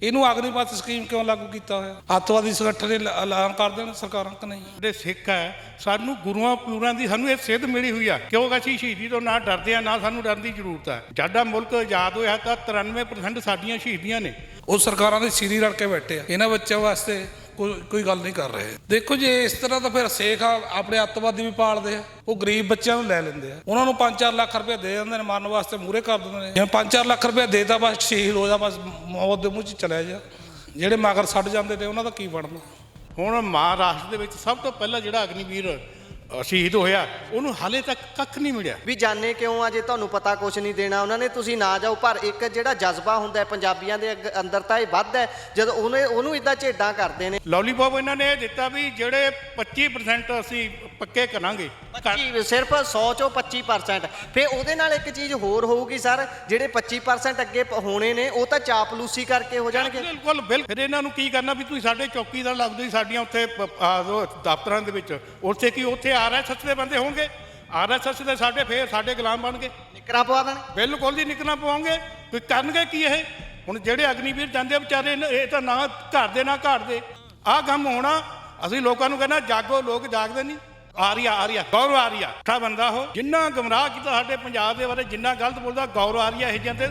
ਇਹਨੂੰ ਅਗਨੀਪਥ ਸਕੀਮ ਕਿਉਂ ਲਾਗੂ ਕੀਤਾ ਹੋਇਆ? ਅੱਤਵਾਦੀ ਸੰਗਠਨ ਦੇ ਐਲਾਨ ਕਰ ਦੇਣ ਸਰਕਾਰਾਂ ਕਿ ਨਹੀਂ? ਜਿਹੜੇ ਸਿੱਖ ਹੈ ਸਾਨੂੰ ਗੁਰੂਆਂ ਪੂਰਾਂ ਦੀ ਸਾਨੂੰ ਇਹ ਸਿੱਧ ਮਿਲੀ ਹੋਈ ਆ ਕਿਉਂ ਅਸੀਂ ਸ਼ਹੀਦੀ ਤੋਂ ਨਾ ਡਰਦੇ ਆ ਨਾ ਸਾਨੂੰ ਡਰਨ ਦੀ ਜ਼ਰੂਰਤ ਹੈ। ਸਾਡਾ ਮੁਲਕ ਆਜ਼ਾਦ ਹੋਇਆ ਤਾਂ 93% ਸਾਡੀਆਂ ਸ਼ਹੀਦੀਆਂ ਨੇ। ਉਹ ਸਰਕਾਰਾਂ ਦੇ ਸਿਰੀ ਰਲ ਕੇ ਬੈਠੇ ਆ, ਇਹਨਾਂ ਬੱਚਿਆਂ ਵਾਸਤੇ ਕੋਈ ਗੱਲ ਨਹੀਂ ਕਰ ਰਹੇ। ਦੇਖੋ ਜੇ ਇਸ ਤਰ੍ਹਾਂ ਤਾਂ ਫਿਰ ਸਿੱਖ ਆਪਣੇ ਅੱਤਵਾਦੀ ਵੀ ਪਾਲਦੇ ਆ, ਉਹ ਗਰੀਬ ਬੱਚਿਆਂ ਨੂੰ ਲੈ ਲੈਂਦੇ ਆ, ਉਹਨਾਂ ਨੂੰ 5-4 ਲੱਖ ਰੁਪਏ ਦੇ ਦਿੰਦੇ ਨੇ, ਮਾਰਨ ਵਾਸਤੇ ਮੂਹਰੇ ਕਰ ਦਿੰਦੇ ਨੇ। ਜਿਵੇਂ 5-4 ਲੱਖ ਰੁਪਏ ਦੇਤਾ ਬਸ ਸ਼ਹੀਦ ਹੋ ਜਾ, ਬਸ ਮੌਤ ਦੇ ਮੂੰਹ 'ਚ ਚਲਿਆ ਜਾ। ਜਿਹੜੇ ਮਗਰ ਛੱਡ ਜਾਂਦੇ ਨੇ ਉਹਨਾਂ ਦਾ ਕੀ ਬਣਦਾ? ਹੁਣ ਮਹਾਰਾਸ਼ਟਰ ਦੇ ਵਿੱਚ ਸਭ ਤੋਂ ਪਹਿਲਾਂ ਜਿਹੜਾ ਅਗਨੀਵੀਰ ਸ਼ਹੀਦ ਹੋਇਆ ਉਹਨੂੰ ਹਾਲੇ ਤੱਕ ਕੱਖ ਨਹੀਂ ਮਿਲਿਆ। ਵੀ ਜਾਣੇ ਕਿਉਂ ਆ ਜੇ ਤੁਹਾਨੂੰ ਪਤਾ ਕੁਝ ਨਹੀਂ ਦੇਣਾ ਉਹਨਾਂ ਨੇ, ਤੁਸੀਂ ਨਾ ਜਾਓ। ਪਰ ਇੱਕ ਜਿਹੜਾ ਜਜ਼ਬਾ ਹੁੰਦਾ ਹੈ ਪੰਜਾਬੀਆਂ ਦੇ ਅੰਦਰ ਤਾਂ ਇਹ ਵੱਧ ਹੈ ਜਦੋਂ ਉਹਨੂੰ ਇਦਾਂ ਝੇਡਾਂ ਕਰਦੇ ਨੇ। ਲੋਲੀਪੌਪ ਇਹਨਾਂ ਨੇ ਇਹ ਦਿੱਤਾ ਵੀ ਜਿਹੜੇ 25% ਅਸੀਂ ਪੱਕੇ ਕਰਾਂਗੇ, ਸਿਰਫ 100 ਚੋਂ 25%। ਫਿਰ ਉਹਦੇ ਨਾਲ ਇੱਕ ਚੀਜ਼ ਹੋਰ ਹੋਊਗੀ ਸਰ, ਜਿਹੜੇ 25% ਅੱਗੇ ਹੋਣੇ ਨੇ ਉਹ ਤਾਂ ਚਾਪਲੂਸੀ ਕਰਕੇ ਹੋ ਜਾਣਗੇ। ਬਿਲਕੁਲ ਬਿਲਕੁਲ। ਫਿਰ ਇਹਨਾਂ ਨੂੰ ਕੀ ਕਰਨਾ ਵੀ ਤੁਸੀਂ ਸਾਡੇ ਚੌਕੀਦਾਰ ਲੱਗਦੇ ਸੀ ਸਾਡੀਆਂ ਉੱਥੇ ਦਫ਼ਤਰਾਂ ਦੇ ਵਿੱਚ, ਉੱਥੇ ਕੀ ਉੱਥੇ RSS ਦੇ ਬੰਦੇ ਹੋਣਗੇ, RSS ਦੇ ਸਾਡੇ ਗੁਲਾਮ ਬਣ ਗਏ, ਨਿਕਰਾਂ ਪਵਾ ਦੇਣ। ਬਿਲਕੁਲ ਜੀ ਨਿਕਲਣਾ ਪਵਾਉਂਗੇ। ਕੋਈ ਕਰਨਗੇ ਕੀ ਇਹ? ਹੁਣ ਜਿਹੜੇ ਅਗਨੀਵੀਰ ਜਾਂਦੇ ਆ ਵਿਚਾਰੇ, ਇਹ ਤਾਂ ਨਾ ਘਰ ਦੇ ਨਾ ਘਾਟ ਦੇ। ਆਹ ਕੰਮ ਹੋਣਾ। ਅਸੀਂ ਲੋਕਾਂ ਨੂੰ ਕਹਿੰਦਾ ਜਾਗੋ, ਲੋਕ ਜਾਗਦੇ ਨਹੀਂ। ਆਰੀਆ ਗੌਰਵ ਆਰੀਆ ਅੱਠਾ ਬੰਦਾ ਉਹ, ਜਿੰਨਾ ਗੁੰਮਰਾਹ ਕੀਤਾ ਸਾਡੇ ਪੰਜਾਬ ਦੇ ਬਾਰੇ, ਜਿੰਨਾ ਗਲਤ ਬੋਲਦਾ, ਗੌਰਵ ਆਰੀਆ ਇਹ ਜਾਂਦੇ।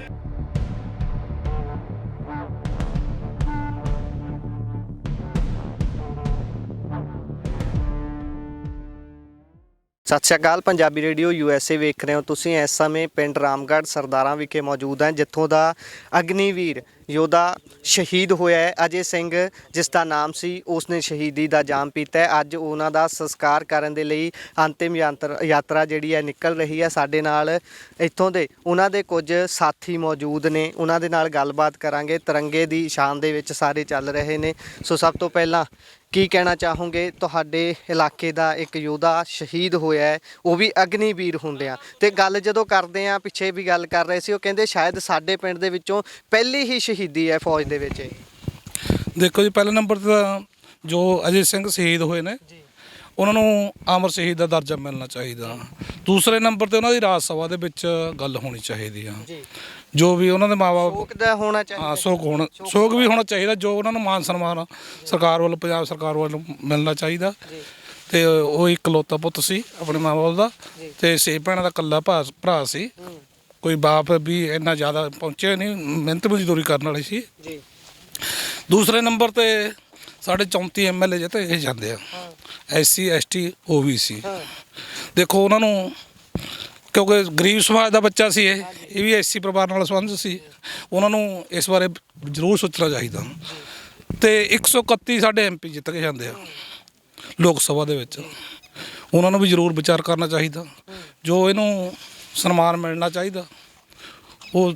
ਸਤਿ ਸ਼੍ਰੀ ਅਕਾਲ। ਪੰਜਾਬੀ ਰੇਡੀਓ USA ਵੇਖ ਰਹੇ ਹੋ ਤੁਸੀਂ। ਇਸ ਸਮੇਂ ਪਿੰਡ ਰਾਮਗੜ੍ਹ ਸਰਦਾਰਾਂ ਵਿਖੇ ਮੌਜੂਦ ਹਾਂ, ਜਿੱਥੋਂ ਦਾ ਅਗਨੀਵੀਰ ਯੋਧਾ ਸ਼ਹੀਦ ਹੋਇਆ ਹੈ ਅਜੇ ਸਿੰਘ, ਜਿਸ ਦਾ ਨਾਮ ਸੀ, ਉਸਨੇ ਸ਼ਹੀਦੀ ਦਾ ਜਾਮ ਪੀਤਾ ਹੈ। ਅੱਜ ਉਹਨਾਂ ਦਾ ਸੰਸਕਾਰ ਕਰਨ ਦੇ ਲਈ ਅੰਤਿਮ ਯਾਤਰਾ ਜਿਹੜੀ ਹੈ ਨਿਕਲ ਰਹੀ ਹੈ। ਸਾਡੇ ਨਾਲ ਇੱਥੋਂ ਦੇ ਉਹਨਾਂ ਦੇ ਕੁਝ ਸਾਥੀ ਮੌਜੂਦ ਨੇ, ਉਹਨਾਂ ਦੇ ਨਾਲ ਗੱਲਬਾਤ ਕਰਾਂਗੇ। ਤਿਰੰਗੇ ਦੀ ਸ਼ਾਨ ਦੇ ਵਿੱਚ ਸਾਰੇ ਚੱਲ ਰਹੇ ਨੇ। ਸੋ ਸਭ ਤੋਂ ਪਹਿਲਾਂ ਕੀ ਕਹਿਣਾ ਚਾਹੋਗੇ? ਤੁਹਾਡੇ ਇਲਾਕੇ ਦਾ ਇੱਕ ਯੋਧਾ ਸ਼ਹੀਦ ਹੋਇਆ ਹੈ, ਉਹ ਵੀ ਅਗਨੀਵੀਰ ਹੁੰਦਿਆਂ। ਤੇ ਗੱਲ ਜਦੋਂ ਕਰਦੇ ਆ, ਪਿੱਛੇ ਵੀ ਗੱਲ ਕਰ ਰਹੇ ਸੀ, ਉਹ ਕਹਿੰਦੇ ਸ਼ਾਇਦ ਸਾਡੇ ਪਿੰਡ ਦੇ ਵਿੱਚੋਂ ਪਹਿਲੀ ਹੀ ਸ਼ਹੀਦੀ ਹੈ ਫੌਜ ਦੇ ਵਿੱਚ। ਦੇਖੋ ਜੀ, ਪਹਿਲੇ ਨੰਬਰ 'ਤੇ ਤਾਂ ਜੋ ਅਜੇ ਸਿੰਘ ਸ਼ਹੀਦ ਹੋਏ ਨੇ ਉਹਨਾਂ ਨੂੰ ਅਮਰ ਸ਼ਹੀਦ ਦਾ ਦਰਜਾ ਮਿਲਣਾ ਚਾਹੀਦਾ। ਦੂਸਰੇ ਨੰਬਰ 'ਤੇ ਉਹਨਾਂ ਦੀ ਰਾਜ ਸਭਾ ਦੇ ਵਿੱਚ ਗੱਲ ਹੋਣੀ ਚਾਹੀਦੀ ਆ। ਜੋ ਵੀ ਉਹਨਾਂ ਦੇ ਮਾਂ-ਬਾਪ ਸ਼ੋਕ ਦਾ ਹੋਣਾ ਚਾਹੀਦਾ। ਸ਼ੋਕ ਵੀ ਹੋਣਾ ਚਾਹੀਦਾ। ਜੋ ਉਹਨਾਂ ਨੂੰ ਮਾਨ ਸਨਮਾਨ ਸਰਕਾਰ ਵੱਲੋਂ, ਪੰਜਾਬ ਸਰਕਾਰ ਵੱਲੋਂ ਮਿਲਣਾ ਚਾਹੀਦਾ। ਤੇ ਉਹ ਇਕਲੌਤਾ ਪੁੱਤ ਸੀ ਆਪਣੇ ਮਾਂ-ਬਾਪ ਦਾ, ਤੇ 6 ਭੈਣਾਂ ਦਾ ਇਕੱਲਾ ਭਰਾ ਸੀ। ਕੋਈ ਬਾਪ ਵੀ ਇੰਨਾ ਜ਼ਿਆਦਾ ਪਹੁੰਚੇ ਨਹੀਂ, ਮਿਹਨਤ ਮਜ਼ਦੂਰੀ ਕਰਨ ਵਾਲੇ ਸੀ। ਦੂਸਰੇ ਨੰਬਰ 'ਤੇ ਸਾਡੇ 34 MLA ਜਿੱਤੇ ਜਾਂਦੇ ਆ, SC ST OBC। ਦੇਖੋ ਉਹਨਾਂ ਨੂੰ, ਕਿਉਂਕਿ ਗਰੀਬ ਸਮਾਜ ਦਾ ਬੱਚਾ ਸੀ, ਇਹ ਵੀ SC ਪਰਿਵਾਰ ਨਾਲ ਸੰਬੰਧ ਸੀ, ਉਹਨਾਂ ਨੂੰ ਇਸ ਬਾਰੇ ਜ਼ਰੂਰ ਸੋਚਣਾ ਚਾਹੀਦਾ। ਤੇ 131 ਸਾਡੇ MP ਜਿੱਤ ਕੇ ਜਾਂਦੇ ਆ ਲੋਕ ਸਭਾ ਦੇ ਵਿੱਚ, ਉਹਨਾਂ ਨੂੰ ਵੀ ਜ਼ਰੂਰ ਵਿਚਾਰ ਕਰਨਾ ਚਾਹੀਦਾ। ਜੋ ਇਹਨੂੰ ਸਨਮਾਨ ਮਿਲਣਾ ਚਾਹੀਦਾ, ਉਹ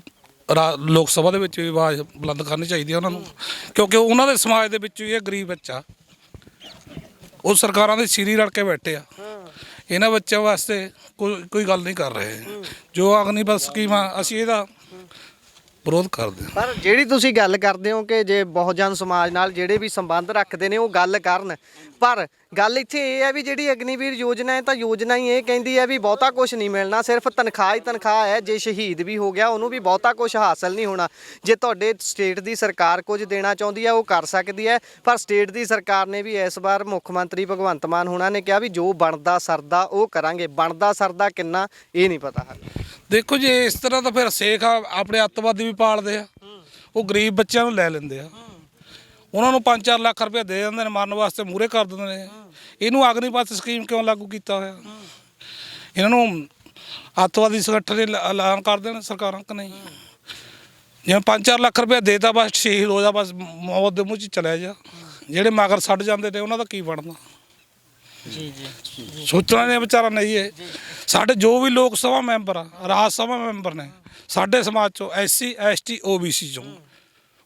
ਲੋਕ ਸਭਾ ਦੇ ਵਿੱਚ ਵੀ ਆਵਾਜ਼ ਬੁਲੰਦ ਕਰਨੀ ਚਾਹੀਦੀ ਹੈ ਉਹਨਾਂ ਨੂੰ, ਕਿਉਂਕਿ ਉਹਨਾਂ ਦੇ ਸਮਾਜ ਦੇ ਵਿੱਚ ਵੀ ਇਹ ਗਰੀਬ ਬੱਚਾ, ਉਹ ਸਰਕਾਰਾਂ ਦੇ ਸਿਰੀ ਰਲ ਕੇ ਬੈਠੇ ਆ, ਇਹਨਾਂ ਬੱਚਿਆਂ ਵਾਸਤੇ ਕੋਈ ਗੱਲ ਨਹੀਂ ਕਰ ਰਹੇ। ਜੋ ਅਗਨੀਪਥ ਸਕੀਮ ਆ, ਅਸੀਂ ਇਹਦਾ ਵਿਰੋਧ ਕਰਦੇ ਹਾਂ। ਪਰ ਜਿਹੜੀ ਤੁਸੀਂ ਗੱਲ ਕਰਦੇ ਹੋ ਕਿ ਜੇ ਬਹੁਜਨ ਸਮਾਜ ਨਾਲ ਜਿਹੜੇ ਵੀ ਸੰਬੰਧ ਰੱਖਦੇ ਨੇ ਉਹ ਗੱਲ ਕਰਨ, ਪਰ ਗੱਲ ਇੱਥੇ ਇਹ ਹੈ ਵੀ ਜਿਹੜੀ ਅਗਨੀਵੀਰ ਯੋਜਨਾ ਹੈ ਤਾਂ ਯੋਜਨਾ ਹੀ ਇਹ ਕਹਿੰਦੀ ਹੈ ਵੀ ਬਹੁਤਾ ਕੁਝ ਨਹੀਂ ਮਿਲਣਾ, ਸਿਰਫ ਤਨਖਾਹ ਹੀ ਤਨਖਾਹ ਹੈ। ਜੇ ਸ਼ਹੀਦ ਵੀ ਹੋ ਗਿਆ ਉਹਨੂੰ ਵੀ ਬਹੁਤਾ ਕੁਝ ਹਾਸਲ ਨਹੀਂ ਹੋਣਾ। ਜੇ ਤੁਹਾਡੇ ਸਟੇਟ ਦੀ ਸਰਕਾਰ ਕੁਝ ਦੇਣਾ ਚਾਹੁੰਦੀ ਹੈ ਉਹ ਕਰ ਸਕਦੀ ਹੈ, ਪਰ ਸਟੇਟ ਦੀ ਸਰਕਾਰ ਨੇ ਵੀ ਇਸ ਵਾਰ ਮੁੱਖ ਮੰਤਰੀ ਭਗਵੰਤ ਮਾਨ ਹੋਣਾ ਨੇ ਕਿਹਾ ਵੀ ਜੋ ਬਣਦਾ ਸਰਦਾ ਉਹ ਕਰਾਂਗੇ। ਬਣਦਾ ਸਰਦਾ ਕਿੰਨਾ ਇਹ ਨਹੀਂ ਪਤਾ ਹਾਲੇ। ਦੇਖੋ ਜੇ ਇਸ ਤਰ੍ਹਾਂ ਤਾਂ ਫਿਰ ਸਿੱਖ ਆਪਣੇ ਅੱਤਵਾਦੀ ਵੀ ਪਾਲਦੇ ਆ, ਉਹ ਗਰੀਬ ਬੱਚਿਆਂ ਨੂੰ ਲੈ ਲੈਂਦੇ ਆ, ਉਹਨਾਂ ਨੂੰ 5-4 ਲੱਖ ਰੁਪਏ ਦੇ ਦਿੰਦੇ ਨੇ, ਮਾਰਨ ਵਾਸਤੇ ਮੂਹਰੇ ਕਰ ਦਿੰਦੇ ਨੇ। ਇਹਨੂੰ ਅਗਨੀਪਥ ਸਕੀਮ ਕਿਉਂ ਲਾਗੂ ਕੀਤਾ ਹੋਇਆ? ਇਹਨਾਂ ਨੂੰ ਅੱਤਵਾਦੀ ਸੰਗਠਨ ਦੇ ਐਲਾਨ ਕਰ ਦੇਣ ਸਰਕਾਰਾਂ ਕਿ ਨਹੀਂ? ਜਿਵੇਂ 5-4 ਲੱਖ ਰੁਪਏ ਦੇਤਾ ਬਸ ਸ਼ਹੀਦ ਹੋ ਜਾ, ਬਸ ਮੌਤ ਦੇ ਮੂੰਹ 'ਚ ਚਲਿਆ ਜਾ। ਜਿਹੜੇ ਮਗਰ ਛੱਡ ਜਾਂਦੇ ਨੇ ਉਹਨਾਂ ਦਾ ਕੀ ਬਣਦਾ? ਸੋਚਣਾ ਨੇ ਵਿਚਾਰਾ ਨਹੀਂ ਹੈ। ਸਾਡੇ ਜੋ ਵੀ ਲੋਕ ਸਭਾ ਮੈਂਬਰ ਆ, ਰਾਜ ਸਭਾ ਮੈਂਬਰ ਨੇ ਸਾਡੇ ਸਮਾਜ 'ਚੋਂ, SC ST OBC 'ਚੋਂ,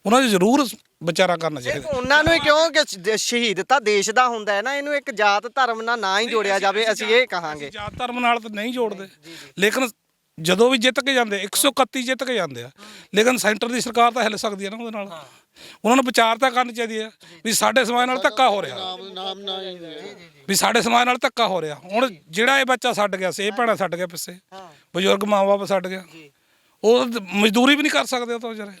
ਉਹਨਾਂ ਦੀ ਜ਼ਰੂਰ ਵਿਚਾਰਾ ਕਰਨਾ ਚਾਹੀਦਾ। ਉਹਨਾਂ ਨੂੰ ਕਿਉਂ ਕਿ ਸ਼ਹੀਦ ਤਾਂ ਦੇਸ਼ ਦਾ ਹੁੰਦਾ ਹੈ ਨਾ, ਇਹਨੂੰ ਇੱਕ ਜਾਤ ਧਰਮ ਨਾਲ ਨਾ ਹੀ ਜੋੜਿਆ ਜਾਵੇ, ਅਸੀਂ ਇਹ ਕਹਾਂਗੇ। ਜਾਤ ਧਰਮ ਨਾਲ ਤਾਂ ਨਹੀਂ ਜੋੜਦੇ, ਲੇਕਿਨ ਜਦੋਂ ਵੀ ਜਿੱਤ ਕੇ ਜਾਂਦੇ 131 ਜਿੱਤ ਕੇ ਜਾਂਦੇ ਆ, ਲੇਕਿਨ ਸੈਂਟਰ ਦੀ ਸਰਕਾਰ ਤਾਂ ਹਿੱਲ ਸਕਦੀ ਹੈ ਨਾ ਉਹਦੇ ਨਾਲ। ਉਹਨਾਂ ਨੂੰ ਵਿਚਾਰ ਤਾਂ ਕਰਨੀ ਚਾਹੀਦੀ ਹੈ ਵੀ ਸਾਡੇ ਸਮਾਜ ਨਾਲ ਧੱਕਾ ਹੋ ਰਿਹਾ, ਵੀ ਸਾਡੇ ਸਮਾਜ ਨਾਲ ਧੱਕਾ ਹੋ ਰਿਹਾ। ਹੁਣ ਜਿਹੜਾ ਇਹ ਬੱਚਾ ਛੱਡ ਗਿਆ, 6 ਭੈਣਾਂ ਛੱਡ ਗਿਆ ਪਿੱਛੇ, ਬਜ਼ੁਰਗ ਮਾਂ ਬਾਪ ਛੱਡ ਗਿਆ, ਉਹ ਮਜ਼ਦੂਰੀ ਵੀ ਨਹੀਂ ਕਰ ਸਕਦੇ ਉਹ ਤਾਂ ਵਿਚਾਰੇ।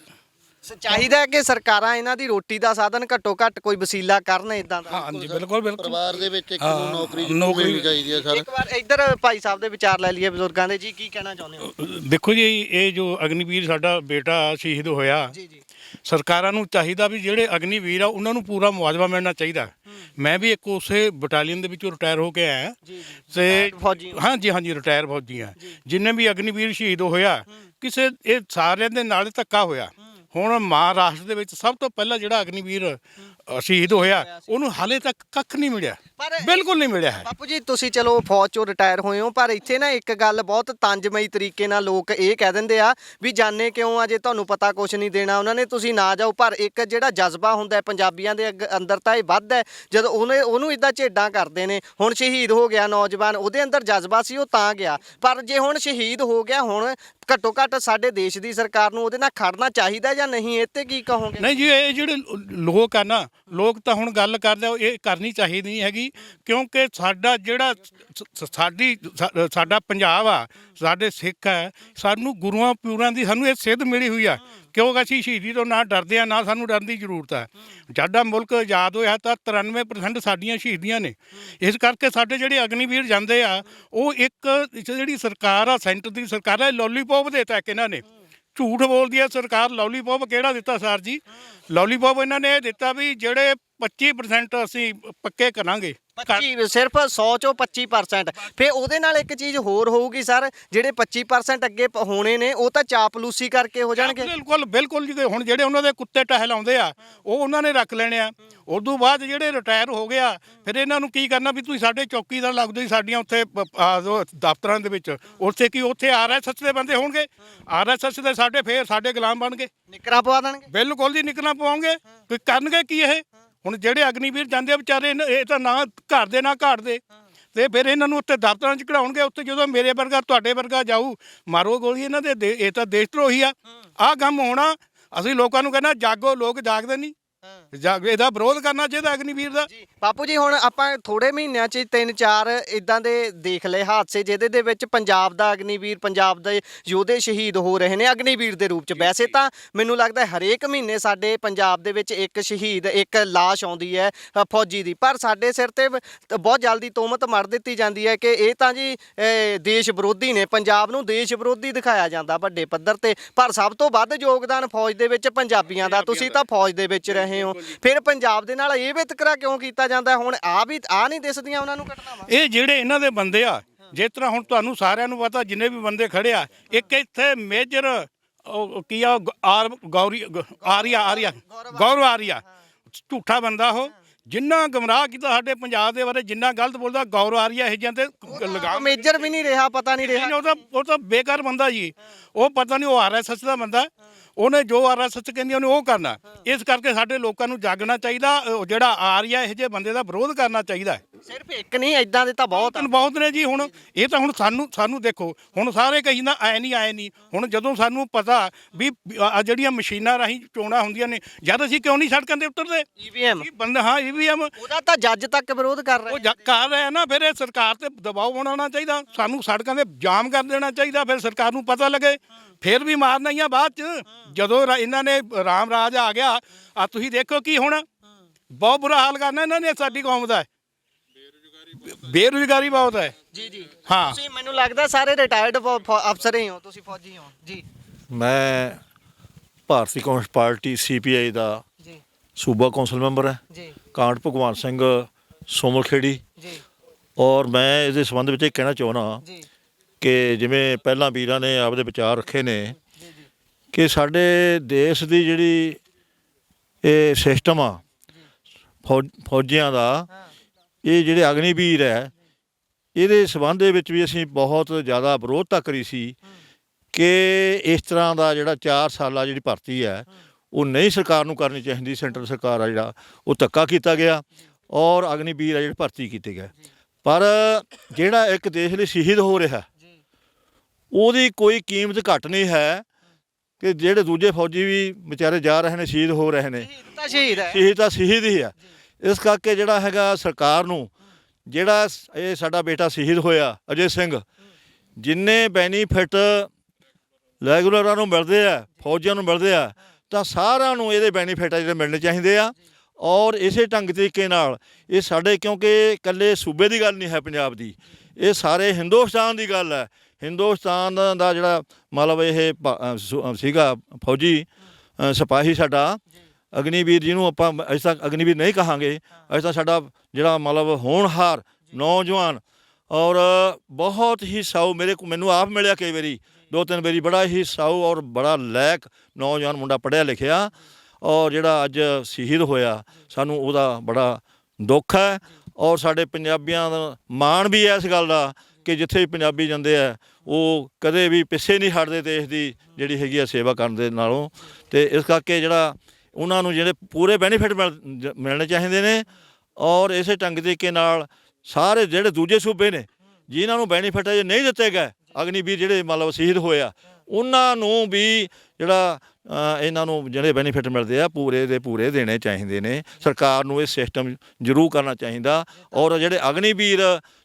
ਚਾਹੀਦਾ ਹੈ ਕਿ ਸਰਕਾਰਾਂ ਇਹਨਾਂ ਦੀ ਰੋਟੀ ਦਾ ਸਾਧਨ ਘੱਟੋ ਘੱਟ ਕੋਈ ਵਸੀਲਾ ਕਰਨ ਇਦਾਂ ਦਾ। ਹਾਂਜੀ ਬਿਲਕੁਲ ਬਿਲਕੁਲ। ਪਰਿਵਾਰ ਦੇ ਵਿੱਚ ਇੱਕ ਨੂੰ ਹਾਂ, ਨੌਕਰੀ ਨੌਕਰੀ ਮਿਲਣੀ ਚਾਹੀਦੀ ਹੈ ਸਰ। ਇੱਕ ਵਾਰ ਇੱਧਰ ਭਾਈ ਸਾਹਿਬ ਦੇ ਵਿਚਾਰ ਲੈ ਲਈਏ ਬਜ਼ੁਰਗਾਂ ਦੇ, ਜੀ ਕੀ ਕਹਿਣਾ ਚਾਹੁੰਦੇ ਹੋ? ਦੇਖੋ ਜੀ, ਇਹ ਜੋ ਅਗਨੀਵੀਰ ਸਾਡਾ ਬੇਟਾ ਸ਼ਹੀਦ ਹੋਇਆ, ਜੀ ਜੀ ਸਰਕਾਰਾਂ ਨੂੰ ਚਾਹੀਦਾ ਵੀ ਜਿਹੜੇ ਅਗਨੀਵੀਰ ਆ ਉਹਨਾਂ ਨੂੰ ਪੂਰਾ ਮੁਆਵਜ਼ਾ ਮਿਲਣਾ ਚਾਹੀਦਾ। ਮੈਂ ਵੀ ਇੱਕ ਉਸੇ ਬਟਾਲੀਅਨ ਦੇ ਵਿੱਚੋਂ ਰਿਟਾਇਰ ਹੋ ਕੇ ਆਇਆ ਜੀ ਤੇ ਫੌਜੀ ਹੋ। ਹਾਂਜੀ ਹਾਂਜੀ ਰਿਟਾਇਰ ਫੌਜੀ ਆ। ਜਿੰਨੇ ਵੀ ਅਗਨੀਵੀਰ ਸ਼ਹੀਦ ਹੋਇਆ, ਕਿਸੇ ਇਹ ਸਾਰਿਆਂ ਦੇ ਨਾਲ ਧੱਕਾ ਹੋਇਆ। ਹੁਣ ਮਹਾਰਾਸ਼ਟਰ ਦੇ ਵਿੱਚ ਸਭ ਤੋਂ ਪਹਿਲਾਂ ਜਿਹੜਾ ਅਗਨੀਵੀਰ ਸ਼ਹੀਦ ਹੋਇਆ, ਉਹਨੂੰ ਹਾਲੇ ਤੱਕ ਕੱਖ ਨਹੀਂ ਮਿਲਿਆ, ਬਿਲਕੁਲ ਨਹੀਂ ਮਿਲਿਆ ਹੈ। ਬਾਪੂ ਜੀ ਤੁਸੀਂ ਚਲੋ ਫੌਜ ਚੋਂ ਰਿਟਾਇਰ ਹੋਏ ਹੋ, ਪਰ ਇੱਥੇ ਨਾ ਇੱਕ ਗੱਲ ਬਹੁਤ ਤੰਜਮਈ ਤਰੀਕੇ ਨਾਲ ਲੋਕ ਇਹ ਕਹਿ ਦਿੰਦੇ ਆ ਵੀ ਜਾਣੇ ਕਿਉਂ ਆ ਜੇ ਤੁਹਾਨੂੰ ਪਤਾ ਕੁਝ ਨਹੀਂ ਦੇਣਾ ਉਹਨਾਂ ਨੇ, ਤੁਸੀਂ ਨਾ ਜਾਓ। ਪਰ ਇੱਕ ਜਿਹੜਾ ਜਜ਼ਬਾ ਹੁੰਦਾ ਹੈ ਪੰਜਾਬੀਆਂ ਦੇ ਅੰਦਰ ਤਾਂ ਇਹ ਵੱਧ ਹੈ, ਜਦੋਂ ਉਹਨੂੰ ਇਦਾਂ ਝੇਡਾਂ ਕਰਦੇ ਨੇ। ਹੁਣ ਸ਼ਹੀਦ ਹੋ ਗਿਆ ਨੌਜਵਾਨ, ਉਹਦੇ ਅੰਦਰ ਜਜ਼ਬਾ ਸੀ, ਉਹ ਤਾਂ ਗਿਆ। ਪਰ ਜੇ ਹੁਣ ਸ਼ਹੀਦ ਹੋ ਗਿਆ, ਹੁਣ ਘੱਟੋ ਘੱਟ ਸਾਡੇ ਦੇਸ਼ ਦੀ ਸਰਕਾਰ ਨੂੰ ਉਹਦੇ ਨਾਲ ਖੜਨਾ ਚਾਹੀਦਾ ਜਾਂ ਨਹੀਂ? ਇਹ ਤੇ ਕੀ ਕਹੋਗੇ? ਨਹੀਂ ਜੀ, ਇਹ ਜਿਹੜੇ ਲੋਕ ਆ ਨਾ, ਲੋਕ ਤਾਂ ਹੁਣ ਗੱਲ ਕਰਦੇ ਆ, ਇਹ ਕਰਨੀ ਚਾਹੀਦੀ ਨਹੀਂ ਹੈਗੀ। ਕਿਉਂਕਿ ਸਾਡਾ ਜਿਹੜਾ ਸਾਡਾ ਪੰਜਾਬ ਆ, ਸਾਡੇ ਸਿੱਖ ਹੈ, ਸਾਨੂੰ ਗੁਰੂਆਂ ਪਿਉਰਾਂ ਦੀ ਸਾਨੂੰ ਇਹ ਸਿੱਧ ਮਿਲੀ ਹੋਈ ਆ। ਕਿਉਂਕਿ ਅਸੀਂ ਸ਼ਹੀਦੀ ਤੋਂ ਨਾ ਡਰਦੇ ਆ, ਨਾ ਸਾਨੂੰ ਡਰਨ ਦੀ ਜ਼ਰੂਰਤ ਹੈ। ਸਾਡਾ ਮੁਲਕ ਆਜ਼ਾਦ ਹੋਇਆ ਤਾਂ 93% ਸਾਡੀਆਂ ਸ਼ਹੀਦੀਆਂ ਨੇ। ਇਸ ਕਰਕੇ ਸਾਡੇ ਜਿਹੜੇ ਅਗਨੀਵੀਰ ਜਾਂਦੇ ਆ, ਉਹ ਇੱਕ ਜਿਹੜੀ ਸਰਕਾਰ ਆ, ਸੈਂਟਰ ਦੀ ਸਰਕਾਰ ਆ, ਲੋਲੀਪੌਪ ਦੇਤਾ ਕਿ ਇਹਨਾਂ ਨੇ। ਝੂਠ ਬੋਲਦੀ ਹੈ ਸਰਕਾਰ। ਲੋਲੀਪੌਪ ਕਿਹੜਾ ਦਿੱਤਾ ਸਰ ਜੀ? ਲੋਲੀਪੌਪ ਇਹਨਾਂ ਨੇ ਇਹ ਦਿੱਤਾ ਵੀ ਜਿਹੜੇ 25% ਅਸੀਂ ਪੱਕੇ ਕਰਾਂਗੇ। 25 ਸਿਰਫ 100 ਚੋਂ 25%। ਫਿਰ ਉਹਦੇ ਨਾਲ ਇੱਕ ਚੀਜ਼ ਹੋਰ ਹੋਊਗੀ ਸਰ, ਜਿਹੜੇ 25% ਅੱਗੇ ਹੋਣੇ ਨੇ ਉਹ ਤਾਂ ਚਾਪਲੂਸੀ ਕਰਕੇ ਹੋ ਜਾਣਗੇ। ਬਿਲਕੁਲ ਬਿਲਕੁਲ ਜੀ। ਹੁਣ ਜਿਹੜੇ ਉਹਨਾਂ ਦੇ ਕੁੱਤੇ ਟਹਿਲਾਉਂਦੇ ਆ, ਉਹ ਉਹਨਾਂ ਨੇ ਰੱਖ ਲੈਣੇ ਆ। ਉਦੋਂ ਬਾਅਦ ਜਿਹੜੇ ਰਿਟਾਇਰ ਹੋ ਗਿਆ, ਫਿਰ ਇਹਨਾਂ ਨੂੰ ਕੀ ਕਰਨਾ ਵੀ ਤੁਸੀਂ ਸਾਡੇ ਚੌਕੀਦਾਰ ਲੱਗਦੇ ਸੀ ਸਾਡੀਆਂ ਉੱਥੇ ਦਫ਼ਤਰਾਂ ਦੇ ਵਿੱਚ। ਉੱਥੇ ਕੀ ਉੱਥੇ RSS ਦੇ ਬੰਦੇ ਹੋਣਗੇ? RSS ਦੇ ਸਾਡੇ ਫੇਰ ਸਾਡੇ ਗੁਲਾਮ ਬਣ ਗਏ। ਨਿਕਰਾਂ ਪਵਾ ਦੇਣਗੇ। ਬਿਲਕੁਲ ਜੀ, ਨਿਕਲਣਾ ਪਵਾਉਂਗੇ। ਕੋਈ ਕਰਨਗੇ ਕੀ ਇਹ? ਹੁਣ ਜਿਹੜੇ ਅਗਨੀਵੀਰ ਜਾਂਦੇ ਆ ਵਿਚਾਰੇ, ਇਹ ਤਾਂ ਨਾ ਘਰ ਦੇ ਨਾ ਘਾਟ ਦੇ, ਤੇ ਫਿਰ ਇਹਨਾਂ ਨੂੰ ਉੱਥੇ ਦਫ਼ਤਰਾਂ 'ਚ ਕਢਾਉਣਗੇ। ਉੱਥੇ ਜਦੋਂ ਮੇਰੇ ਵਰਗਾ ਤੁਹਾਡੇ ਵਰਗਾ ਜਾਊ, ਮਾਰੋ ਗੋਲੀ ਇਹਨਾਂ ਦੇ। ਇਹ ਤਾਂ ਦੇਸ਼ ਧਰੋਹੀ ਆ। ਆਹ ਕੰਮ ਹੋਣਾ। ਅਸੀਂ ਲੋਕਾਂ ਨੂੰ ਕਹਿੰਦਾ ਜਾਗੋ, ਲੋਕ ਜਾਗਦੇ ਨਹੀਂ। ਇਹਦਾ ਵਿਰੋਧ ਕਰਨਾ ਚਾਹੀਦਾ ਅਗਨੀਵੀਰ ਦਾ। ਬਾਪੂ ਜੀ ਹੁਣ ਆਪਾਂ ਥੋੜੇ ਮਹੀਨਿਆਂ 'ਚ 3-4 ਇਦਾਂ ਦੇ ਦੇਖ ਲਏ ਹਾਦਸੇ, ਜਿਹਦੇ ਦੇ ਵਿੱਚ ਪੰਜਾਬ ਦਾ ਅਗਨੀਵੀਰ, ਪੰਜਾਬ ਦੇ ਯੋਧੇ ਸ਼ਹੀਦ ਹੋ ਰਹੇ ਨੇ ਅਗਨੀਵੀਰ ਦੇ ਰੂਪ 'ਚ। ਵੈਸੇ ਤਾਂ ਮੈਨੂੰ ਲੱਗਦਾ ਹਰੇਕ ਮਹੀਨੇ ਸਾਡੇ ਪੰਜਾਬ ਦੇ ਵਿੱਚ ਇੱਕ ਸ਼ਹੀਦ, ਇੱਕ ਲਾਸ਼ ਆਉਂਦੀ ਹੈ ਫੌਜੀ ਦੀ। ਪਰ ਸਾਡੇ ਸਿਰ ਤੇ ਬਹੁਤ ਜਲਦੀ ਤੋਹਮਤ ਮੜ ਦਿੱਤੀ ਜਾਂਦੀ ਹੈ ਕਿ ਇਹ ਤਾਂ ਜੀ ਦੇਸ਼ ਵਿਰੋਧੀ ਨੇ, ਪੰਜਾਬ ਨੂੰ ਦੇਸ਼ ਵਿਰੋਧੀ ਦਿਖਾਇਆ ਜਾਂਦਾ ਵੱਡੇ ਪੱਧਰ ਤੇ। ਪਰ ਸਭ ਤੋਂ ਵੱਧ ਯੋਗਦਾਨ ਫੌਜ ਦੇ ਵਿੱਚ ਪੰਜਾਬੀਆਂ ਦਾ। ਤੁਸੀਂ ਤਾਂ ਫੌਜ ਦੇ ਵਿੱਚ ਰਹੇ ਹੋ, ਫਿਰ ਪੰਜਾਬ ਦੇ ਨਾਲ ਇਹ ਵਿਤਕਰਾ ਕਿਉਂ ਕੀਤਾ ਜਾਂਦਾ? ਹੁਣ ਆ ਨਹੀਂ ਦਿਸਦੀਆਂ ਉਹਨਾਂ ਨੂੰ ਘਟਨਾਵਾਂ? ਇਹ ਜਿਹੜੇ ਇਹਨਾਂ ਦੇ ਬੰਦੇ ਆ, ਜਿਸ ਤਰ੍ਹਾਂ ਹੁਣ ਤੁਹਾਨੂੰ ਸਾਰਿਆਂ ਨੂੰ ਪਤਾ, ਜਿੰਨੇ ਵੀ ਬੰਦੇ ਖੜੇ ਆ, ਇੱਕ ਇੱਥੇ ਮੇਜਰ ਕੀ ਆ, ਗੌਰਵ ਆਰੀਆ, ਝੂਠਾ ਬੰਦਾ ਉਹ, ਜਿੰਨਾ ਗਮਰਾਹ ਕੀਤਾ ਸਾਡੇ ਪੰਜਾਬ ਦੇ ਬਾਰੇ, ਜਿੰਨਾ ਗਲਤ ਬੋਲਦਾ। ਗੌਰਵ ਆਰੀਆ ਇਹ ਜਾਂਦੇ ਲਗਾਮ। ਮੇਜਰ ਵੀ ਨਹੀਂ ਰਿਹਾ, ਪਤਾ ਨਹੀਂ ਰਿਹਾ। ਉਹ ਤਾਂ ਬੇਕਾਰ ਬੰਦਾ ਜੀ। ਉਹ ਪਤਾ ਨਹੀਂ, ਉਹ RSS ਦਾ ਬੰਦਾ। ਉਹਨੇ ਜੋ RSS ਕਹਿੰਦੀ ਉਹਨੇ ਉਹ ਕਰਨਾ। ਇਸ ਕਰਕੇ ਸਾਡੇ ਲੋਕਾਂ ਨੂੰ ਜਾਗਣਾ ਚਾਹੀਦਾ। ਜਿਹੜਾ ਆਰੀਆ ਇਹੋ ਜਿਹੇ ਬੰਦੇ ਦਾ ਵਿਰੋਧ ਕਰਨਾ ਚਾਹੀਦਾ। ਸਿਰਫ ਇੱਕ ਨਹੀਂ, ਇਦਾਂ ਦੇ ਤਾਂ ਬਹੁਤ ਨੇ ਜੀ। ਹੁਣ ਇਹ ਤਾਂ ਹੁਣ ਸਾਨੂੰ ਦੇਖੋ, ਹੁਣ ਸਾਰੇ ਕਹਿੰਦਾ ਆਏ ਨਹੀਂ। ਹੁਣ ਜਦੋਂ ਸਾਨੂੰ ਪਤਾ ਵੀ ਆ ਜਿਹੜੀਆਂ ਮਸ਼ੀਨਾਂ ਰਾਹੀਂ ਚੋਣਾਂ ਹੁੰਦੀਆਂ ਨੇ, ਜਦ ਅਸੀਂ ਕਿਉਂ ਨਹੀਂ ਸੜਕਾਂ ਤੇ ਉਤਰਦੇ? EVM ਬੰਦਾ, ਹਾਂ EVM, ਉਹਦਾ ਤਾਂ ਜੱਜ ਤੱਕ ਵਿਰੋਧ ਕਰ ਰਿਹਾ। ਉਹ ਕਰ ਰਿਹਾ ਨਾ। ਫਿਰ ਇਹ ਸਰਕਾਰ ਤੇ ਦਬਾਅ ਬਣਾਉਣਾ ਚਾਹੀਦਾ। ਸਾਨੂੰ ਸੜਕਾਂ ਤੇ ਜਾਮ ਕਰ ਦੇਣਾ ਚਾਹੀਦਾ। ਫਿਰ ਸਰਕਾਰ ਨੂੰ ਪਤਾ ਲੱਗੇ। ਫਿਰ ਵੀ ਮਾਰਨਾ ਹੀ ਆ ਬਾਅਦ ਚ। ਜਦੋਂ ਇਹਨਾਂ ਨੇ ਰਾਮ ਰਾਜ ਆ ਗਿਆ, ਆ ਤੁਸੀਂ ਦੇਖੋ ਕੀ ਹੋਣਾ। ਬਹੁਤ ਬੁਰਾ ਹਾਲ ਕਰਨਾ ਇਹਨਾਂ ਨੇ ਸਾਡੀ ਕੌਮ ਦਾ। ਬੇਰੁਜ਼ਗਾਰੀ ਬਹੁਤ ਹੈ ਜੀ ਜੀ। ਹਾਂ, ਤੁਸੀਂ ਮੈਨੂੰ ਲੱਗਦਾ ਸਾਰੇ ਰਿਟਾਇਰਡ ਅਫਸਰ ਹੀ ਹੋ, ਤੁਸੀਂ ਫੌਜੀ ਹੋ ਜੀ। ਮੈਂ ਭਾਰਤੀ ਕਮਿਊਨਿਸਟ ਪਾਰਟੀ CPI ਦਾ ਜੀ ਸੂਬਾ ਕੌਂਸਲ ਮੈਂਬਰ ਹੈ ਜੀ ਕਾਂਟ ਭਗਵਾਨ ਸਿੰਘ ਸੋਮਲਖੇੜੀ। ਜੀ ਔਰ ਮੈਂ ਇਹਦੇ ਸੰਬੰਧ ਵਿੱਚ ਇਹ ਕਹਿਣਾ ਚਾਹੁੰਦਾ ਜੀ ਕਿ ਜਿਵੇਂ ਪਹਿਲਾਂ ਵੀਰਾਂ ਨੇ ਆਪਦੇ ਵਿਚਾਰ ਰੱਖੇ ਨੇ ਕਿ ਸਾਡੇ ਦੇਸ਼ ਦੀ ਜਿਹੜੀ ਇਹ ਸਿਸਟਮ ਆ ਫੌਜੀਆਂ ਦਾ, ਇਹ ਜਿਹੜੇ ਅਗਨੀਵੀਰ ਹੈ, ਇਹਦੇ ਸੰਬੰਧ ਦੇ ਵਿੱਚ ਵੀ ਅਸੀਂ ਬਹੁਤ ਜ਼ਿਆਦਾ ਵਿਰੋਧਤਾ ਕਰੀ ਸੀ ਕਿ ਇਸ ਤਰ੍ਹਾਂ ਦਾ ਜਿਹੜਾ 4 ਸਾਲਾ ਜਿਹੜੀ ਭਰਤੀ ਹੈ ਉਹ ਨਹੀਂ ਸਰਕਾਰ ਨੂੰ ਕਰਨੀ ਚਾਹੀਦੀ। ਸੈਂਟਰ ਸਰਕਾਰ ਆ ਜਿਹੜਾ ਉਹ ਧੱਕਾ ਕੀਤਾ ਗਿਆ ਔਰ ਅਗਨੀਵੀਰ ਆ ਜਿਹੜੇ ਭਰਤੀ ਕੀਤੇ ਗਏ। ਪਰ ਜਿਹੜਾ ਇੱਕ ਦੇਸ਼ ਲਈ ਸ਼ਹੀਦ ਹੋ ਰਿਹਾ, ਉਹਦੀ ਕੋਈ ਕੀਮਤ ਘੱਟ ਨਹੀਂ ਹੈ ਕਿ ਜਿਹੜੇ ਦੂਜੇ ਫੌਜੀ ਵੀ ਵਿਚਾਰੇ ਜਾ ਰਹੇ ਨੇ, ਸ਼ਹੀਦ ਹੋ ਰਹੇ ਨੇ। ਸ਼ਹੀਦ ਤਾਂ ਸ਼ਹੀਦ ਹੀ ਆ। ਇਸ ਕਰਕੇ ਜਿਹੜਾ ਹੈਗਾ ਸਰਕਾਰ ਨੂੰ, ਜਿਹੜਾ ਇਹ ਸਾਡਾ ਬੇਟਾ ਸ਼ਹੀਦ ਹੋਇਆ ਅਜੇ ਸਿੰਘ, ਜਿੰਨੇ ਬੈਨੀਫਿਟ ਰੈਗੂਲਰਾਂ ਨੂੰ ਮਿਲਦੇ ਆ, ਫੌਜੀਆਂ ਨੂੰ ਮਿਲਦੇ ਆ, ਤਾਂ ਸਾਰਿਆਂ ਨੂੰ ਇਹਦੇ ਬੈਨੀਫਿਟ ਆ ਜਿਹੜੇ ਮਿਲਣੇ ਚਾਹੀਦੇ ਆ। ਔਰ ਇਸੇ ਢੰਗ ਤਰੀਕੇ ਨਾਲ ਇਹ ਸਾਡੇ, ਕਿਉਂਕਿ ਇਕੱਲੇ ਸੂਬੇ ਦੀ ਗੱਲ ਨਹੀਂ ਹੈ ਪੰਜਾਬ ਦੀ, ਇਹ ਸਾਰੇ ਹਿੰਦੁਸਤਾਨ ਦੀ ਗੱਲ ਹੈ। ਹਿੰਦੁਸਤਾਨ ਦਾ ਜਿਹੜਾ ਮਤਲਬ ਇਹ ਸੀਗਾ ਫੌਜੀ ਸਿਪਾਹੀ ਸਾਡਾ ਅਗਨੀਵੀਰ, ਜਿਹਨੂੰ ਆਪਾਂ ਅਜੇ ਤੱਕ ਅਗਨੀਵੀਰ ਨਹੀਂ ਕਹਾਂਗੇ, ਅਜੇ ਤਾਂ ਸਾਡਾ ਜਿਹੜਾ ਮਤਲਬ ਹੋਣਹਾਰ ਨੌਜਵਾਨ ਔਰ ਬਹੁਤ ਹੀ ਸਾਊ, ਮੈਨੂੰ ਆਪ ਮਿਲਿਆ ਕਈ ਵਾਰੀ 2-3 ਵਾਰੀ, ਬੜਾ ਹੀ ਸਾਊ ਔਰ ਬੜਾ ਲਾਇਕ ਨੌਜਵਾਨ ਮੁੰਡਾ, ਪੜ੍ਹਿਆ ਲਿਖਿਆ, ਔਰ ਜਿਹੜਾ ਅੱਜ ਸ਼ਹੀਦ ਹੋਇਆ, ਸਾਨੂੰ ਉਹਦਾ ਬੜਾ ਦੁੱਖ ਹੈ। ਔਰ ਸਾਡੇ ਪੰਜਾਬੀਆਂ ਦਾ ਮਾਣ ਵੀ ਹੈ ਇਸ ਗੱਲ ਦਾ ਕਿ ਜਿੱਥੇ ਵੀ ਪੰਜਾਬੀ ਜਾਂਦੇ ਆ ਉਹ ਕਦੇ ਵੀ ਪਿੱਛੇ ਨਹੀਂ ਹਟਦੇ ਦੇਸ਼ ਦੀ ਜਿਹੜੀ ਹੈਗੀ ਆ ਸੇਵਾ ਕਰਨ ਦੇ ਨਾਲੋਂ। ਅਤੇ ਇਸ ਕਰਕੇ ਜਿਹੜਾ ਉਹਨਾਂ ਨੂੰ ਜਿਹੜੇ ਪੂਰੇ ਬੈਨੀਫਿਟ ਮਿਲਣੇ ਚਾਹੀਦੇ ਨੇ। ਔਰ ਇਸੇ ਢੰਗ ਤਰੀਕੇ ਨਾਲ ਸਾਰੇ ਜਿਹੜੇ ਦੂਜੇ ਸੂਬੇ ਨੇ ਜਿਨ੍ਹਾਂ ਨੂੰ ਬੈਨੀਫਿਟ ਅਜੇ ਨਹੀਂ ਦਿੱਤੇ ਗਏ, ਅਗਨੀਵੀਰ ਜਿਹੜੇ ਮਤਲਬ ਸ਼ਹੀਦ ਹੋਏ ਆ, ਉਹਨਾਂ ਨੂੰ ਵੀ ਜਿਹੜਾ ਇਹਨਾਂ ਨੂੰ ਜਿਹੜੇ ਬੈਨੀਫਿਟ ਮਿਲਦੇ ਆ ਪੂਰੇ ਦੇ ਪੂਰੇ ਦੇਣੇ ਚਾਹੀਦੇ ਨੇ। ਸਰਕਾਰ ਨੂੰ ਇਹ ਸਿਸਟਮ ਜ਼ਰੂਰ ਕਰਨਾ ਚਾਹੀਦਾ। ਔਰ ਜਿਹੜੇ ਅਗਨੀਵੀਰ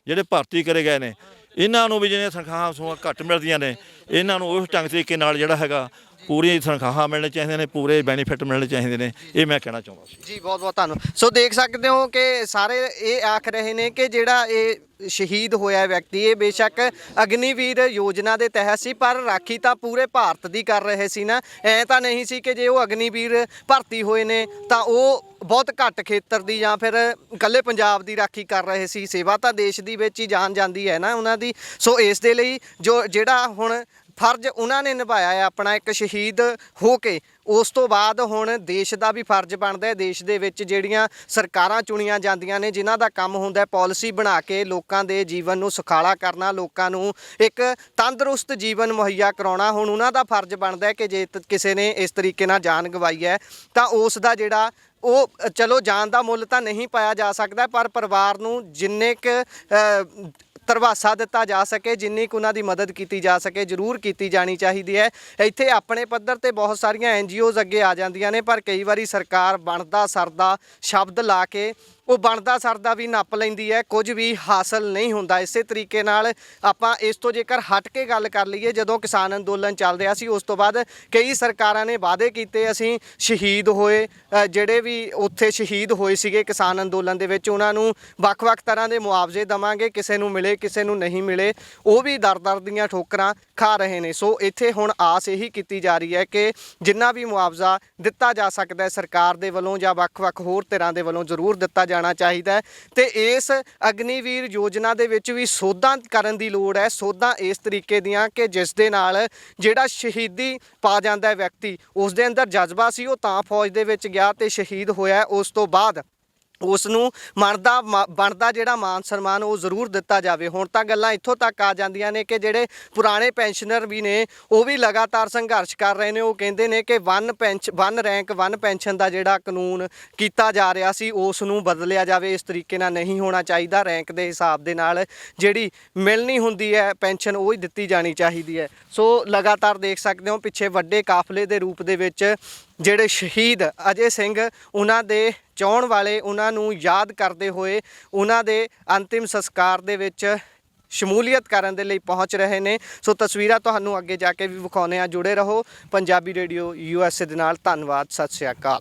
ਜਿਹੜੇ ਭਰਤੀ ਕਰੇ ਗਏ ਨੇ, ਇਹਨਾਂ ਨੂੰ ਵੀ ਜਿਹੜੀਆਂ ਤਨਖਾਹਾਂ ਘੱਟ ਮਿਲਦੀਆਂ ਨੇ, ਇਹਨਾਂ ਨੂੰ ਉਸ ਢੰਗ ਤਰੀਕੇ ਨਾਲ ਜਿਹੜਾ ਹੈਗਾ ਪੂਰੀਆਂ ਤਨਖਾਹਾਂ ਮਿਲਣੇ ਚਾਹੀਦੇ ਨੇ, ਪੂਰੇ ਬੈਨੀਫਿਟ ਮਿਲਣੇ ਚਾਹੀਦੇ ਨੇ। ਇਹ ਮੈਂ ਕਹਿਣਾ ਚਾਹੁੰਦਾ ਸੀ ਜੀ। ਬਹੁਤ ਬਹੁਤ ਧੰਨਵਾਦ। ਸੋ ਦੇਖ ਸਕਦੇ ਹੋ ਕਿ ਸਾਰੇ ਇਹ ਆਖ ਰਹੇ ਨੇ ਕਿ ਜਿਹੜਾ ਇਹ ਸ਼ਹੀਦ ਹੋਇਆ ਵਿਅਕਤੀ, ਇਹ ਬੇਸ਼ੱਕ ਅਗਨੀਵੀਰ ਯੋਜਨਾ ਦੇ ਤਹਿਤ ਸੀ, ਪਰ ਰਾਖੀ ਤਾਂ ਪੂਰੇ ਭਾਰਤ ਦੀ ਕਰ ਰਹੇ ਸੀ ਨਾ। ਐਂ ਤਾਂ ਨਹੀਂ ਸੀ ਕਿ ਜੇ ਉਹ ਅਗਨੀਵੀਰ ਭਰਤੀ ਹੋਏ ਨੇ ਤਾਂ ਉਹ ਬਹੁਤ ਘੱਟ ਖੇਤਰ ਦੀ ਜਾਂ ਫਿਰ ਇਕੱਲੇ ਪੰਜਾਬ ਦੀ ਰਾਖੀ ਕਰ ਰਹੇ ਸੀ। ਸੇਵਾ ਤਾਂ ਦੇਸ਼ ਦੀ ਵਿੱਚ ਹੀ ਜਾਨ ਜਾਂਦੀ ਹੈ ਨਾ ਉਹਨਾਂ ਦੀ। ਸੋ ਇਸ ਦੇ ਲਈ ਜਿਹੜਾ ਹੁਣ ਫਰਜ਼ ਉਹਨਾਂ ਨੇ ਨਿਭਾਇਆ ਹੈ ਆਪਣਾ, ਇੱਕ ਸ਼ਹੀਦ ਹੋ ਕੇ, ਉਸ ਤੋਂ ਬਾਅਦ ਹੁਣ ਦੇਸ਼ ਦਾ ਵੀ ਫਰਜ਼ ਬਣਦਾ ਹੈ। ਦੇਸ਼ ਦੇ ਵਿੱਚ ਜਿਹੜੀਆਂ ਸਰਕਾਰਾਂ ਚੁਣੀਆਂ ਜਾਂਦੀਆਂ ਨੇ, ਜਿਨ੍ਹਾਂ ਦਾ ਕੰਮ ਹੁੰਦਾ ਹੈ ਪਾਲਿਸੀ ਬਣਾ ਕੇ ਲੋਕਾਂ ਦੇ ਜੀਵਨ ਨੂੰ ਸੁਖਾਲਾ ਕਰਨਾ, ਲੋਕਾਂ ਨੂੰ ਇੱਕ ਤੰਦਰੁਸਤ ਜੀਵਨ ਮੁਹੱਈਆ ਕਰਾਉਣਾ, ਹੁਣ ਉਹਨਾਂ ਦਾ ਫਰਜ਼ ਬਣਦਾ ਹੈ ਕਿ ਜੇ ਕਿਸੇ ਨੇ ਇਸ ਤਰੀਕੇ ਨਾਲ ਜਾਨ ਗਵਾਈ ਹੈ ਤਾਂ ਉਸ ਦਾ ਜਿਹੜਾ ਉਹ ਚਲੋ ਜਾਨ ਦਾ ਮੁੱਲ ਤਾਂ ਨਹੀਂ ਪਾਇਆ ਜਾ ਸਕਦਾ, ਪਰ ਪਰਿਵਾਰ ਨੂੰ ਜਿੰਨੇ ਕੁ ਧਰਵਾਸਾ ਦਿੱਤਾ ਜਾ ਸਕੇ, ਜਿੰਨੀ ਕੁ ਉਹਨਾਂ ਦੀ ਮਦਦ ਕੀਤੀ ਜਾ ਸਕੇ, ਜ਼ਰੂਰ ਕੀਤੀ ਜਾਣੀ ਚਾਹੀਦੀ ਹੈ। ਇੱਥੇ ਆਪਣੇ ਪੱਧਰ ਤੇ ਬਹੁਤ ਸਾਰੀਆਂ NGOs ਅੱਗੇ ਆ ਜਾਂਦੀਆਂ ਨੇ, ਪਰ ਕਈ ਵਾਰੀ ਸਰਕਾਰ ਬਣਦਾ ਸਰਦਾ ਸ਼ਬਦ ਲਾ ਕੇ ਉਹ ਬਣਦਾ ਸਰਦਾ ਵੀ ਨੱਪ ਲੈਂਦੀ ਹੈ, ਕੁਝ ਵੀ ਹਾਸਲ ਨਹੀਂ ਹੁੰਦਾ। ਇਸੇ ਤਰੀਕੇ ਨਾਲ ਆਪਾਂ ਇਸ ਤੋਂ ਜੇਕਰ ਹਟ ਕੇ ਗੱਲ ਕਰ ਲਈਏ, ਜਦੋਂ ਕਿਸਾਨ ਅੰਦੋਲਨ ਚੱਲ ਰਿਹਾ ਸੀ ਉਸ ਤੋਂ ਬਾਅਦ ਕਈ ਸਰਕਾਰਾਂ ਨੇ ਵਾਅਦੇ ਕੀਤੇ, ਅਸੀਂ ਸ਼ਹੀਦ ਹੋਏ ਜਿਹੜੇ ਵੀ ਉੱਥੇ ਸ਼ਹੀਦ ਹੋਏ ਸੀਗੇ ਕਿਸਾਨ ਅੰਦੋਲਨ ਦੇ ਵਿੱਚ, ਉਹਨਾਂ ਨੂੰ ਵੱਖ-ਵੱਖ ਤਰ੍ਹਾਂ ਦੇ ਮੁਆਵਜ਼ੇ ਦੇਵਾਂਗੇ, ਕਿਸੇ ਨੂੰ ਮਿਲੇ ਕਿਸੇ ਨੂੰ ਨਹੀਂ ਮਿਲੇ, ਉਹ ਵੀ ਦਰ-ਦਰ ਦੀਆਂ ਠੋਕਰਾਂ ਖਾ ਰਹੇ ਨੇ। ਸੋ ਇੱਥੇ ਹੁਣ ਆਸ ਇਹੀ ਕੀਤੀ ਜਾ ਰਹੀ ਹੈ ਕਿ ਜਿੰਨਾ ਵੀ ਮੁਆਵਜ਼ਾ ਦਿੱਤਾ ਜਾ ਸਕਦਾ ਹੈ ਸਰਕਾਰ ਦੇ ਵੱਲੋਂ ਜਾਂ ਵੱਖ-ਵੱਖ ਹੋਰ ਧਿਰਾਂ ਦੇ ਵੱਲੋਂ ਜ਼ਰੂਰ ਦਿੱਤਾ ਜਾਣਾ ਚਾਹੀਦਾ ਹੈ। ਤੇ ਇਸ ਅਗਨੀਵੀਰ ਯੋਜਨਾ ਦੇ ਵਿੱਚ ਵੀ ਸੋਧਾਂ ਕਰਨ ਦੀ ਲੋੜ ਹੈ, ਸੋਧਾਂ ਇਸ ਤਰੀਕੇ ਦੀਆਂ ਕਿ ਜਿਸ ਦੇ ਨਾਲ ਜਿਹੜਾ ਸ਼ਹੀਦੀ ਪਾ ਜਾਂਦਾ ਵਿਅਕਤੀ, ਉਸ ਦੇ ਅੰਦਰ ਜਜ਼ਬਾ ਸੀ, ਉਹ ਤਾਂ ਫੌਜ ਦੇ ਵਿੱਚ ਗਿਆ ਤੇ ਸ਼ਹੀਦ ਹੋਇਆ, ਉਸ ਤੋਂ ਬਾਅਦ ਉਸ ਨੂੰ ਬਣਦਾ ਜਿਹੜਾ ਮਾਨ ਸਨਮਾਨ ਉਹ ਜ਼ਰੂਰ ਦਿੱਤਾ ਜਾਵੇ। ਹੁਣ ਤਾਂ ਗੱਲਾਂ ਇੱਥੋਂ ਤੱਕ ਆ ਜਾਂਦੀਆਂ ਨੇ ਕਿ ਜਿਹੜੇ ਪੁਰਾਣੇ ਪੈਨਸ਼ਨਰ ਵੀ ਨੇ ਉਹ ਵੀ ਲਗਾਤਾਰ ਸੰਘਰਸ਼ ਕਰ ਰਹੇ ਨੇ। ਉਹ ਕਹਿੰਦੇ ਨੇ ਕਿ ਵਨ ਰੈਂਕ ਵਨ ਪੈਨਸ਼ਨ ਦਾ ਜਿਹੜਾ ਕਾਨੂੰਨ ਕੀਤਾ ਜਾ ਰਿਹਾ ਸੀ ਉਸ ਨੂੰ ਬਦਲਿਆ ਜਾਵੇ। ਇਸ ਤਰੀਕੇ ਨਾਲ ਨਹੀਂ ਹੋਣਾ ਚਾਹੀਦਾ। ਰੈਂਕ ਦੇ ਹਿਸਾਬ ਦੇ ਨਾਲ ਜਿਹੜੀ ਮਿਲਣੀ ਹੁੰਦੀ ਹੈ ਪੈਨਸ਼ਨ ਉਹ ਹੀ ਦਿੱਤੀ ਜਾਣੀ ਚਾਹੀਦੀ ਹੈ। ਸੋ ਲਗਾਤਾਰ ਦੇਖ ਸਕਦੇ ਹੋ ਪਿੱਛੇ ਵੱਡੇ ਕਾਫਲੇ ਦੇ ਰੂਪ ਦੇ ਵਿੱਚ ਜਿਹੜੇ ਸ਼ਹੀਦ ਅਜੇ ਸਿੰਘ, ਉਹਨਾਂ ਦੇ ਚਾਹੁਣ ਵਾਲੇ ਉਹਨਾਂ ਨੂੰ ਯਾਦ ਕਰਦੇ ਹੋਏ ਉਹਨਾਂ ਦੇ ਅੰਤਿਮ ਸੰਸਕਾਰ ਦੇ ਵਿੱਚ ਸ਼ਮੂਲੀਅਤ ਕਰਨ ਦੇ ਲਈ ਪਹੁੰਚ ਰਹੇ ਨੇ। ਸੋ ਤਸਵੀਰਾਂ ਤੁਹਾਨੂੰ ਅੱਗੇ ਜਾ ਕੇ ਵੀ ਵਿਖਾਉਂਦੇ ਹਾਂ। ਜੁੜੇ ਰਹੋ ਪੰਜਾਬੀ ਰੇਡੀਓ USA ਦੇ ਨਾਲ। ਧੰਨਵਾਦ। ਸਤਿ ਸ਼੍ਰੀ ਅਕਾਲ।